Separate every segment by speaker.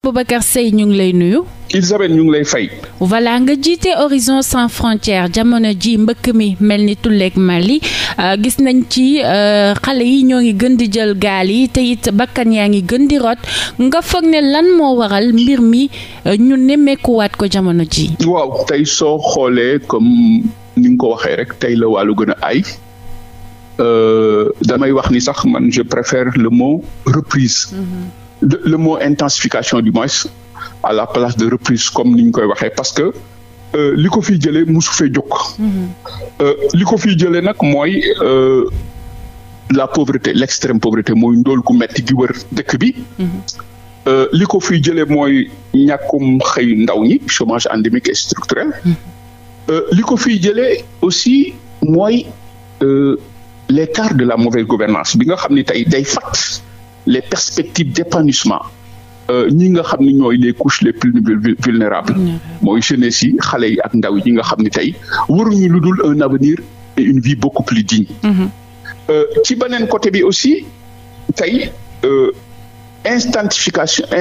Speaker 1: Boubacar Seye ñu ngi lay nuyu.
Speaker 2: Elisabeth ñu ngi lay fay.
Speaker 1: voilà nga jiite Horizon Sans Frontières jamono ji mbëkk mi mel ni tulleeg Mali gis nañ ci xale yi ñoo ngi gën di jël gaal yi te it bakkan yaa ngi gën di rot nga foog ne lan moo waral mbir mi ñu nemmeekuwaat ko jamono ji.
Speaker 2: waaw tey soo xoolee comme ni nga ko waxee rek tey la wàllu gën a ay damay wax ni sax man je préfère le mot reprise. Le mot intensification du moins à la place de reprise comme ni ñu koy waxee parce que li ko fiy jëlee musu fee jóg. li ko fiy jëlee nag mooy la pauvreté l'extrême pauvreté mooy ndóol gu metti gi wër dëkk bi. li ko fiy jëlee mooy ñàkkum xëy ndaw ñi chômage endémique et structurel. li ko fiy jëlee aussi mooy l'écart de la mauvaise gouvernance bi nga xam ni tey day fat les perspectives d'épanouissement ñi nga xam ni ñooy les couches les plus vulnérables mooy jeunesse yi xale yi ak ndaw yi nga xam ni tey waruñu lu dul un avenir et une vie beaucoup plus digne. ci beneen côté bi aussi tey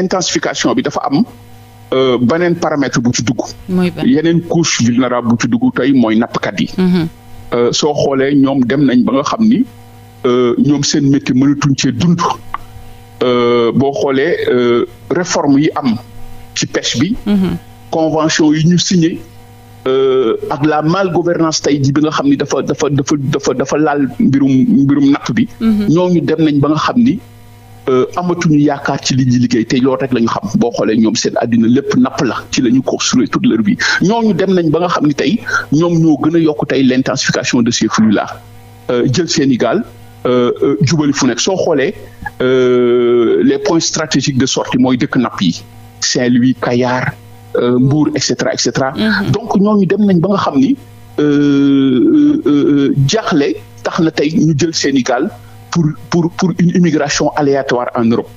Speaker 2: intensification bi dafa am beneen paramètre bu ci dugg. yeneen couche vulnérable bu ci dugg tey mooy nappkat yi. soo xoolee ñoom dem nañ ba nga xam ni ñoom seen métier mënatuñ cee dund. boo xoolee réforme yi am ci pêche bi. convention yi ñu signé ak la malgouvernance tey ji bi nga xam ni dafa laal mbirum napp bi. ñooñu dem nañ ba nga xam ni amatuñu yaakaar ci li ñuy liggéey te loolu rek la ñu xam boo xoolee ñoom seen àddina lépp napp la ci la ñu construire toute leur vie ñooñu dem nañ ba nga xam ni tey ñoom ñoo gën a yokk tey l'intensification de ces flux là jël seen i gaal jubali fu nekk soo xoolee les points stratégiques de sortie mooy dëkk napp yi Saint-Louis Kayar Mbour et cetera. donc ñooñu dem nañ ba nga xam ni jaaxle tax na tey ñu jël seen i gaal pour une immigration aléatoire en Europe.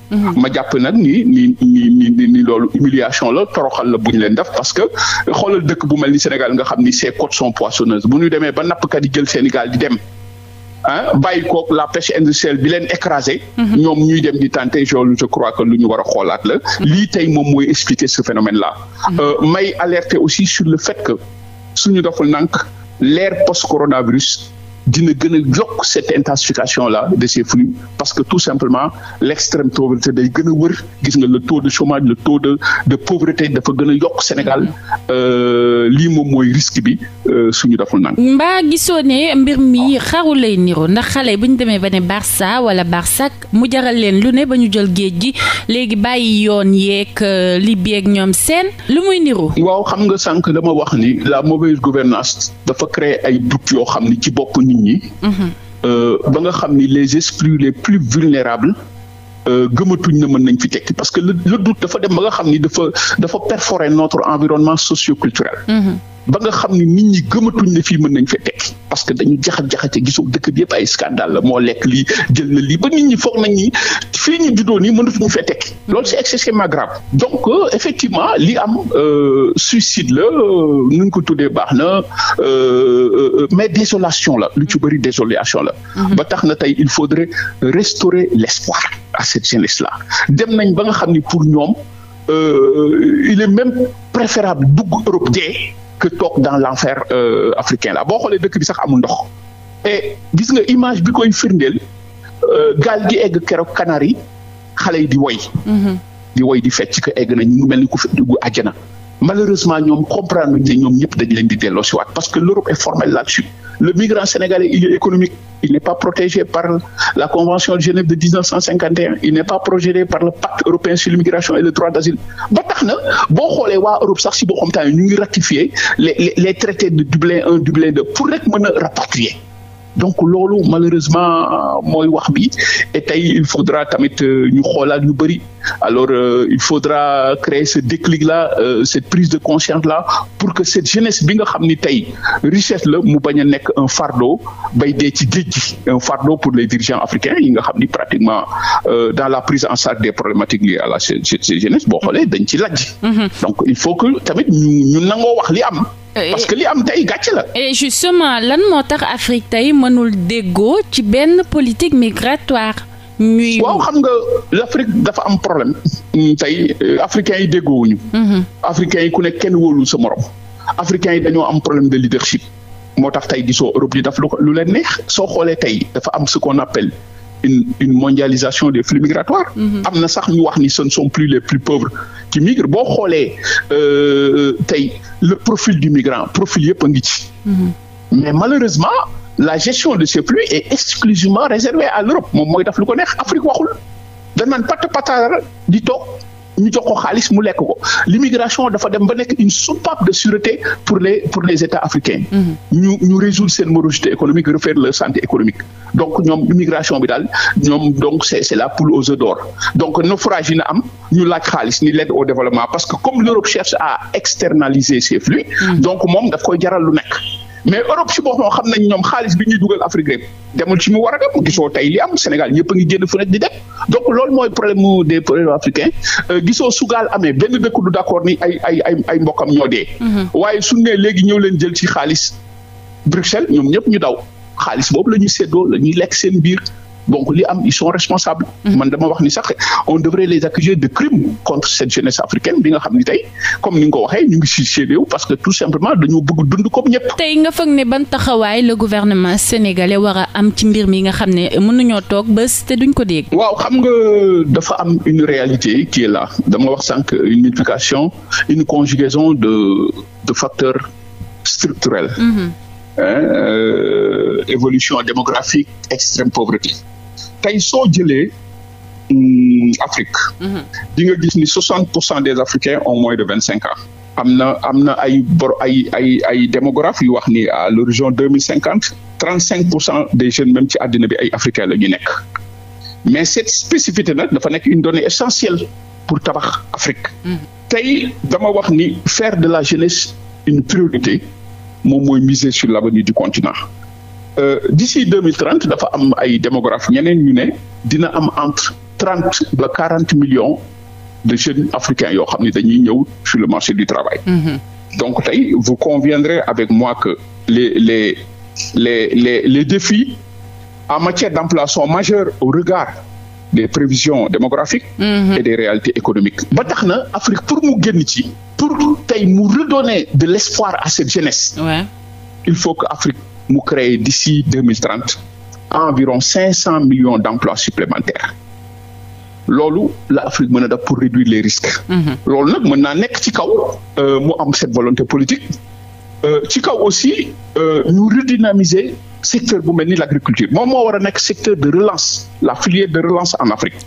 Speaker 2: ma jàpp nag ni loolu humiliation la toroxal la bu ñu leen def parce que xoolal dëkk bu mel ni Sénégal nga xam ni ses côtes sont poissonneuses bu ñu demee ba nappkat yi jël Sénégal di dem bàyyi kook la pêche industrielle bi leen écrasé. ñoom ñuy dem di tenter je crois que lu ñu war a xoolaat la. lii tey moom mooy expliquer ce phénomène là. may alerter aussi sur le fait que suñu deful nank l'ère post-coronavirus. dina gën a yokk cette intensification là de ces flux parce que tout simplement l'extrême pauvreté day gën a wër gis nga le taux de chômage le taux de pauvreté dafa gën a yokk Sénégal lii moom mooy risque bi suñu deful nang
Speaker 1: mbaa gisoo ne mbir mi xaru lay niro ndax xale bu ñu demee ba ne Barça wala Barsak mu jaral leen lu ne ba ñu jël géej gi léegi bàyyi yoon yeeg Libye ak ñoom seen lu muy niro.
Speaker 2: waaw xam nga sànq dama wax ni la mauvaise gouvernance dafa créer ay doutes yoo xam ni ci bopp nit ñi ba nga xam ni les esprits les plus vulnérables gëmatuñ na mën nañ fi tekki parce que le doute dafa dem ba nga xam ni dafa perforer notre environnement socio-culturel ba nga xam ni nit ñi gëmatuñ ne fii mën nañ fee tekki parce que dañu jaxate gisoo dëkk bi yëpp ay scandale la moo lekk lii jël na lii ba nit ñi foog nañ ni fii ñu juddoo nii mënatuñu fee tekki loolu c'est excessivement grave donc effectivement li am suicide la nu ñu ko tuddee baax na mais désolation la lu ci bëri désolation la ba tax na tey il faudrait restaurer l'espoir à cette jeunesse là dem nañ ba nga xam ni pour ñoom il est même préférable dugg Europe dee que toog dans l'enfer africain là boo xoolee dëkk bi sax amul ndox et gis nga image bi koy firndeel gaal gi egg keroog Canaries xale yi di woy di fecc que egg na ñu ngi mel ni ku fi dugg àjjana malheureusement ñoom comprendre nañ ne ñoom ñëpp dañ leen di delloo si waat parce que l'Europe est formelle là-dessus le migrant sénégalais il est économique il n'est pas protégé par la convention de Genève de 1951 il n'est pas protégé par le pacte européen sur l'immigration et le droit d'asile ba tax na boo xoolee waa Europe sax si boo xam tamit ñu ngi ratifier les traités de Dublin 1 Dublin 2 pour rek mën a rapatrier donc loolu malheureusement mooy wax bi et tey il faudra tamit ñu xoolaat ñu bëri alors il faudra créer ce déclic là cette prise de conscience là pour que cette jeunesse bi nga xam ni tey richesse la mu bañ a nekk un fardeau bay dee ci géej gi un fardeau pour les dirigeants africains yi nga xam ni pratiquement dans la prise en charge des problématiques liées à la jeunesse boo xoolee dañ ci lajj donc il faut que tamit ñu nangoo wax li am parce que li am tey gàcce la.
Speaker 1: et justement lan moo tax Afrique tey mënul déggoo ci benn politique migratoire
Speaker 2: waaw xam nga l'Afrique dafa am problème tey africains yi déggoowuñu. africains yi ku nekk kenn wóolul sa morom. africains yi dañoo am problème de leadership moo tax tey gisoo Europe di daf lu leen neex soo xoolee tey dafa am ce qu'on appelle une mondialisation des flux migratoires. am na sax ñu wax ni ce ne sont plus les plus pauvres qui migrent boo xoolee tey le profil du migrant profil yëpp a ngi ci. mais malheureusement la gestion de ces flux est exclusivement réservée à l'Europe moom mooy daf lu ko neex Afrique waxul dañ naan patara di toog ñu jox ko xaalis mu lekk ko l'immigration dafa dem ba nekk une soupape de sûreté pour les États africains. ñu résoudre seen morosité économique refaire leur santé économique donc ñoom immigration bi daal ñoom donc c'est la poule aux œufs d'or donc naufrage yi na am ñu laaj xaalis ni l'aide au développement parce que comme l'Europe cherche à externaliser ses flux. donc moom daf koy jaral lu nekk. mais Europe si boppam xam nañ ñoom xaalis bi ñuy dugal Afrique rek demul ci mu war a dem gisoo tey li am Sénégal ñëpp a ngi génn fu nekk di dem donc loolu mooy problème des problèmes africains gisoo su gaal amee benn dëkk du d'accord ni ay mbokkam ñoo dee. waaye suñu nee léegi ñëw leen jël ci xaalis Bruxelles ñoom ñëpp ñu daw xaalis boobu la ñuy séddoo la ñuy lekk seen biir. donc li am ils sont responsables. man dama wax ni sax on devrait les accuser de crimes contre cette jeunesse africaine bi nga xam ni tey comme ni nga ko waxee ñu ngi si seen réew parce que tout simplement dañoo bëgg dund comme ñëpp.
Speaker 1: tey nga foog ne ban taxawaay le gouvernement sénégalais war a am ci mbir mi nga xam ne mënuñoo toog bés te duñ ko dégg.
Speaker 2: waaw xam nga dafa am une réalité qui est là dama wax sànq une multiplication une conjugaison de facteurs structurels. Évolution démographique extrême pauvreté. tey soo jëlee Afrique. di nga gis ni 60% des Africains ont moins de 25 ans. am na ay démographes yu wax ni à l'horizon 2050 35% des jeunes même ci àddina bi ay Africains la ñu nekk. mais cette spécificité nag dafa nekk une donnée essentielle pour tabax Afrique. tey dama wax ni faire de la jeunesse une priorité moom mooy miser sur l'avenir du continent. D'ici 2030 dafa am ay démographes ñeneen ñu ne dina am entre 30 ba 40 millions de jeunes africains yoo xam ne dañuy ñëw sur le marché du travail. donc tey vous conviendrez avec moi que les défis en matière d'emploi sont majeurs au regard des prévisions démographiques. Et des réalités économiques. ba tax na Afrique pour mu génn ci pour tey mu redonner de l'espoir à cette jeunesse. Il faut que Afrique mu créer d'ici 2030 environ 500 millions d'emplois supplémentaires loolu la Afrique mën a def pour réduire les risques. loolu nag mën naa nekk ci kaw mu am cette volonté politique ci kaw aussi ñu redynamiser secteur bu mel ni l'agriculture moom moo war a nekk secteur de relance la filière de relance en Afrique.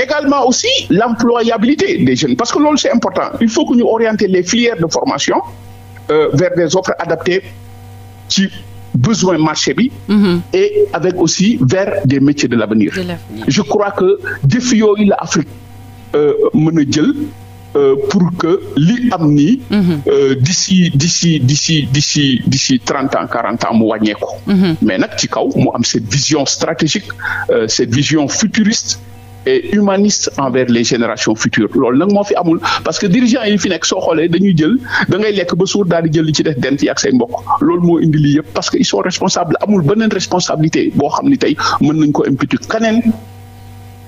Speaker 2: Également aussi l'employabilité des jeunes parce que loolu c'est important il faut que ñu orienter les filières de formation vers des offres adaptées ci besoin marché bi. Et avec aussi vers des métiers de l'avenir. Je crois que défi yooyu la Afrique mën a jël pour que li am nii. d'ici 30 ans 40 ans mu wàññeeku. mais nag ci kaw mu am cette vision stratégique cette vision futuriste. Et humaniste envers les générations futures loolu nag moo fi amul parce que dirigeants yi fi nekk soo xoolee dañuy jël da ngay lekk ba suur daal di jël li ci def dent yi ak say mbokk loolu moo indi lii yëpp parce que ils sont responsables amul beneen responsabilité boo xam ni tey mën nañ ko imputer keneen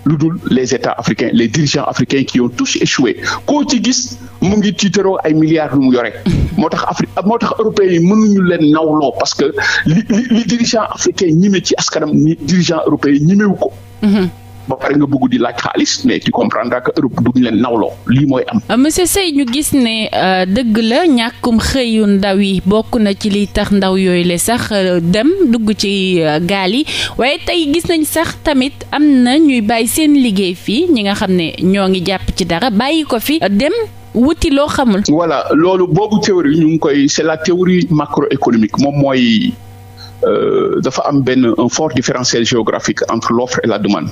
Speaker 2: lu dul les États africains les dirigeants africains qui ont tous échoué koo ci gis mu ngi tiitaroo ay milliards yu mu yore moo tax Afrique moo tax européens yi mënuñu leen nawloo parce que li dirigeant africain ñime ci askanam ni dirigeant européen yi ñimewu ko. ba pare nga bëgg di laaj xaalis mais tu comprendras que Europe duñ leen nawloo lii mooy am.
Speaker 1: monsieur Seye ñu gis ne dëgg la ñàkkum xëyu ndaw yi bokk na ci liy tax ndaw yooyu le sax dem dugg ci gaal yi waaye tey gis nañ sax tamit am na ñuy bàyyi seen liggéey fii ñi nga xam ne ñoo ngi jàpp ci dara bàyyi ko fi dem wuti loo xamul. voilà
Speaker 2: loolu boobu théorie ñu ngi koy c'est la théorie macroéconomique moom mooy dafa am un fort différentiel géographique entre l'offre et la demande.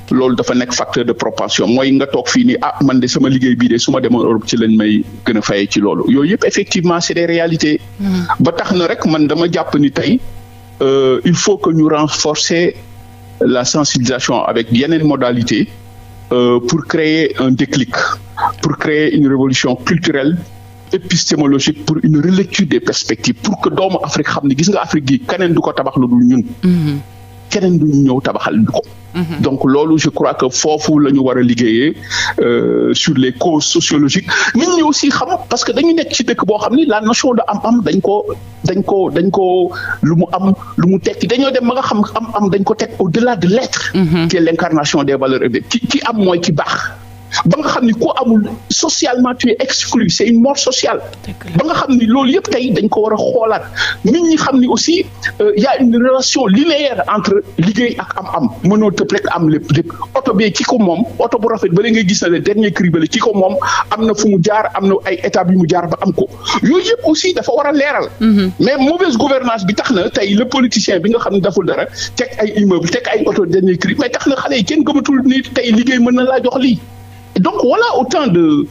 Speaker 2: loolu dafa nekk facteur de propension mooy nga toog fii ni man de sama liggéey bii de su ma demoon Europe ci lañ may gën a fayee ci loolu yooyu yëpp effectivement c'est des réalités. ba tax na rek man dama jàpp ni tey il faut que ñu renforcer la sensibilisation avec yeneen modalités pour créer un déclic pour créer une révolution culturelle épistémologique pour une relecture des perspectives pour que doomu Afrique xam ne gis nga Afrique gi keneen du ko tabax lu dul ñun. keneen du ñu ñëw tabaxal ñu ko. Donc loolu je crois que foofu la ñu war a liggéeyee sur les causes sociologiques nit ñi aussi xam parce que dañu nekk ci dëkk boo xam ni la notion de am dañ ko lu mu tekki dañoo dem ba nga xam am dañ ko teg au-delà de l'être qui est l'incarnation des valeurs ki am mooy ki baax ba nga xam ni ku amul socialement tu es exclu c'est une mort sociale ba nga xam ni loolu yëpp tey dañ ko war a xoolaat nit ñi xam ni aussi y a une relation linéaire entre liggéey ak am mënoo tëb rek am lépp oto bi ki ko moom oto bu rafet ba la ngay gis na le dernier cri bale ki ko moom am na fu mu jaar am na ay étapes yu mu jaar ba am ko yooyu yëpp aussi dafa war a leeral mais mauvaise gouvernance bi tax na tey le politicien bi nga xam ne daful dara teg ay immeuble teg ay oto dernier cri mais tax na xale yi kenn gëmatul ni tey liggéey mën na laa jox lii donc voilà autant de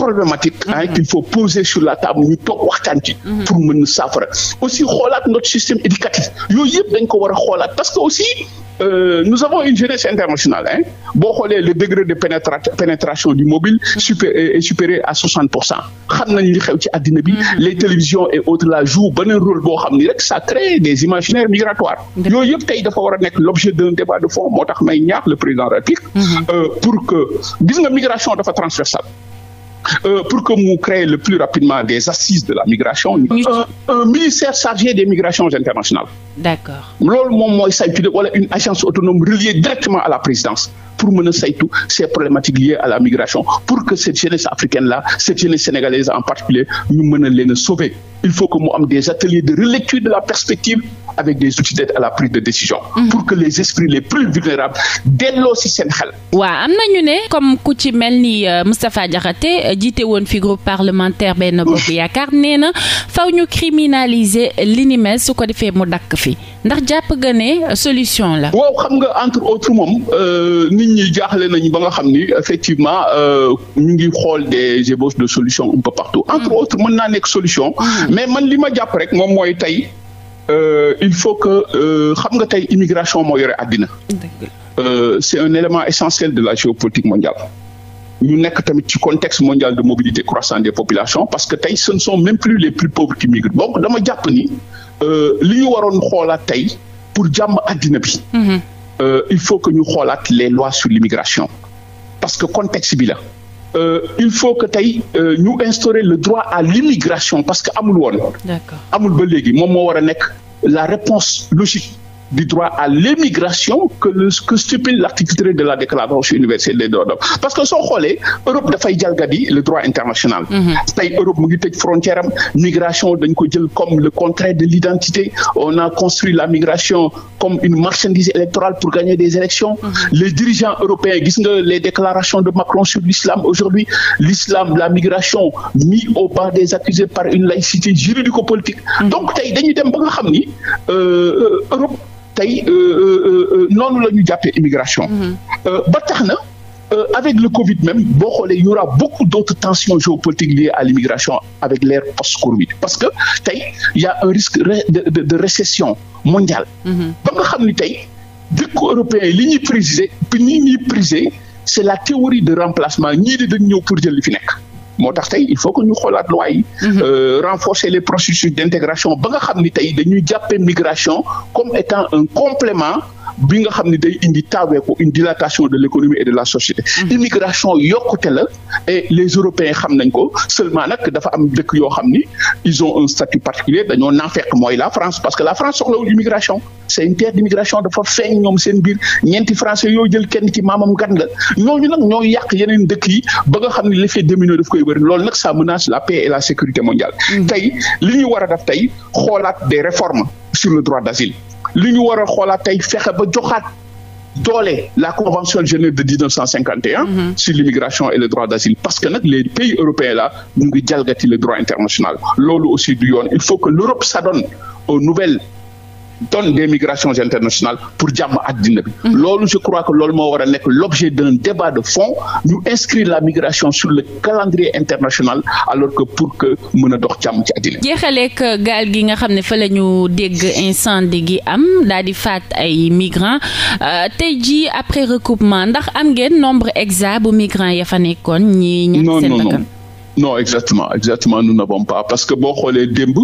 Speaker 2: problématiques qu'il faut poser sur la table ñu toog waxtaan ci pour mën a saafara aussi xoolaat notre système éducatif yooyu yëpp dañ ko war a xoolaat parce que aussi nous avons une jeunesse internationale boo xoolee le degré de pénétration du mobile est supérieur à 60%. xam nañ li xew ci àddina bi les télévisions et autres là jouent beneen rôle boo xam ni rek ça crée des imaginaires migratoires yooyu yëpp tey dafa war a nekk l'objet d'un débat de fond moo tax may ñaax le président de la République pour que gis nga migration dafa transversale pour que mu crée le plus rapidement des assises de la migration un ministère chargé des migrations internationales. D'accord. Loolu moom mooy saytu wala une agence autonome reliée directement à la présidence pour mën a saytu ces problématiques liées à la migration pour que cette jeunesse africaine là cette jeunesse sénégalaise en particulier ñu mën a leen a sauver il faut que mu am des ateliers de relecture de la perspective avec des outils d'aide à la prise de décision pour que les esprits les plus vulnérables delloo ci seen xel.
Speaker 1: waaw am na ñu ne comme ku ci mel ni Moustapha Diakhaté jiite woon fi groupe parlementaire Benno Bokk Yaakaar nee na faw ñu criminaliser li ni mel su ko defee mu dakk fi ndax jàpp nga ne solution la.
Speaker 2: waaw xam nga entre autres moom nit ñi jaaxle nañu ba nga xam ni effectivement ñu ngi xool des ébauches de solutions un peu partout entre autres mën naa nekk solution mais man li ma jàpp rek moom mooy tey il faut que xam nga tey immigration moo yore àddina c'est un élément essentiel de la géopolitique mondiale ñu nekk tamit ci contexte mondial de mobilité croissante des populations parce que tey ce ne sont même plus les plus pauvres qui migrent donc dama jàpp ni li ñu waroon xoolaat tey pour jàmm àddina bi il faut que ñu xoolaat les lois sur l'immigration parce que contexte bi la il faut que tey ñu instaurer le droit à l'immigration parce que amul woon amul ba léegi moom moo war a nekk la réponse logique du droit à l'émigration que stipule l'article 3 de la Déclaration universelle des droits de l'homme parce que soo xoolee Europe dafay jalgati le droit international tey Europe mu ngi tëj frontière am migration dañ ko jël comme le contraire de l'identité on a construit la migration comme une marchandise électorale pour gagner des élections les dirigeants européens gis nga les déclarations de Macron sur l'islam aujourd'hui l'islam la migration mis au banc des accusés par une laïcité juridico-politique donc tey dañuy dem ba nga xam ni Europe tey noonu la ñu jàppee immigration ba tax na avec le Covid même boo xoolee il y aura beaucoup d'autres tensions géopolitiques liées à l'immigration avec l'ère post-Covid parce que tey il y a un risque de récession mondiale ba nga xam ni tey dëkku européens li ñuy priser c'est la théorie de remplacement ñii di dañ ñëw pour jël li fi nekk moo tax tey il faut que ñu xoolaat loi yi renforcer les processus d'intégration ba nga xam ni tey dañuy jàppee migration comme étant un complément bi nga xam ni day indi taaweeku une dilatation de l'économie et de la société immigration yokkute la et les Européens xam nañ ko seulement nag dafa am dëkk yoo xam ni ils ont un statut particulier dañoo naafeq mooy la France parce que la France soxlawul immigration c'est une terre d'immigration dafa feeñ ñoom seen biir ñeenti français yoo jël kenn ci maamam gan nga ñooñu nag ñoo yàq yeneen dëkk yi ba nga xam ni l'effet domino daf koy bëri loolu nag ça menace la paix et la sécurité mondiale tey li ñu war a def tey xoolaat des réformes sur le droit d'asile li ñu war a xoolaat tey fexe ba joxaat doole la convention de Genève de 1951 sur l'immigration et le droit d'asile parce que nag les pays européens là ñu ngi jalgati le droit international loolu aussi du yoon il faut que l'Europe s'adonne aux nouvelles donne des migrations internationales pour jàmm àddina bi loolu je crois que loolu moo war a nekk l'objet d'un débat de fond ñu inscrire la migration sur le calendrier international alors que pour que mën a dox jàmm ci àddina
Speaker 1: jeexaleek gaal gi nga xam ne fa la ñu dégg incendie gi am daal di faat ay migrants tey jii après recoupement ndax am ngeen nombre exact bu migrants ya fa nekkoon ñi ñàkk seen bakkan
Speaker 2: non exactement nous n'avons pas parce que boo xoolee démb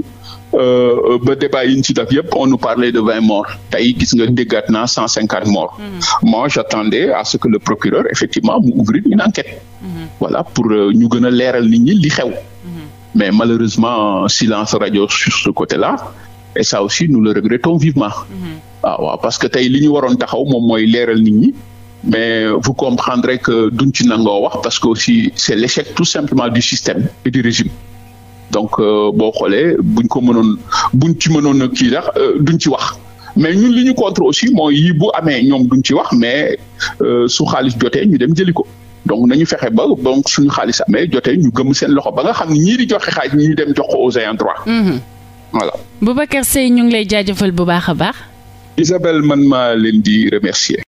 Speaker 2: ba débat yi ñu ci def yëpp on nous parlait de 20 morts tey gis nga déggaat naa 150 morts. Moi j'attendais à ce que le procureur effectivement mu ouvrir une enquête. Voilà pour ñu gën a leeral nit ñi li xew. Mais malheureusement silence radio sur ce côté-là et ça aussi nous le regrettons vivement. Waaw parce que tey li ñu waroon taxaw moom mooy leeral nit ñi. Mais vous comprendrez que duñ ci nangoo wax parce que aussi c'est l'échec tout simplement du système et du régime donc boo xoolee buñ ci mënoon kii sax duñ ci wax mais ñun li ñu contre aussi mooy yi bu amee ñoom duñ ci wax mais su xaalis jotee ñu dem jëli ko donc nañu fexe ba donc suñu xaalis amee jotee ñu gëm seen loxo ba nga xam ne ñii di joxe xaalis ñu dem jox ko aux ayants droit. Voilà.
Speaker 1: Boubacar Seye ñu ngi lay jaajëfal bu baax a baax.
Speaker 2: Isabelle man maa leen di remercier.